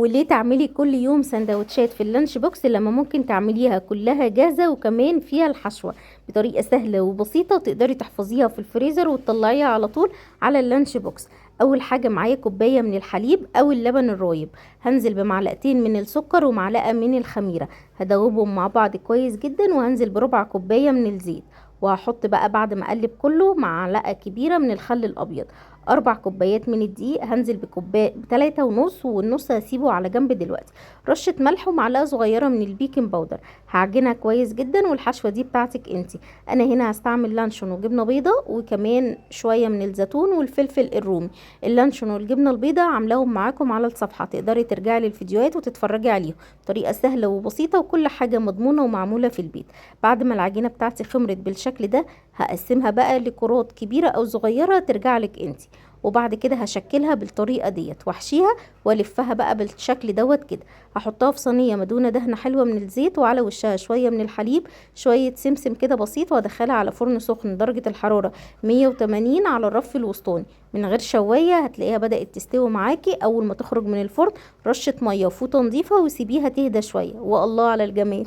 وليه تعملي كل يوم سندوتشات في اللانش بوكس لما ممكن تعمليها كلها جاهزة وكمان فيها الحشوة بطريقة سهلة وبسيطة، وتقدري تحفظيها في الفريزر وتطلعيها على طول على اللانش بوكس. اول حاجة معايا كوباية من الحليب او اللبن الرايب، هنزل بمعلقتين من السكر ومعلقة من الخميرة، هدوبهم مع بعض كويس جدا، وهنزل بربع كوباية من الزيت، وهحط بقى بعد ما اقلب كله معلقة كبيرة من الخل الابيض، 4 كوبايات من الدقيق، هنزل بكوباية ب3.5، والنص هسيبه على جنب دلوقتي، رشة ملح ومعلقة صغيرة من البيكنج باودر. هعجنها كويس جدا، والحشوة دي بتاعتك انتي. انا هنا هستعمل لانشون وجبنة بيضة وكمان شوية من الزيتون والفلفل الرومي. اللانشون والجبنة البيضة عاملاهم معاكم على الصفحة، تقدري ترجعي للفيديوهات وتتفرجي عليهم، طريقة سهلة وبسيطة وكل حاجة مضمونة ومعمولة في البيت. بعد ما العجينة بتاعتي خمرت بالشكل ده، هقسمها بقى لكرات كبيرة او صغيرة ترجع لك انتي، وبعد كده هشكلها بالطريقه ديت واحشيها والفها بقى بالشكل دوت كده. هحطها في صينيه مدهونه دهنه حلوه من الزيت، وعلى وشها شويه من الحليب، شويه سمسم كده بسيط، وادخلها على فرن سخن درجه الحراره 180 على الرف الوسطاني من غير شوايه. هتلاقيها بدات تستوي معاكي. اول ما تخرج من الفرن رشه ميه وفوطه نظيفه وسيبيها تهدى شويه، والله على الجمال.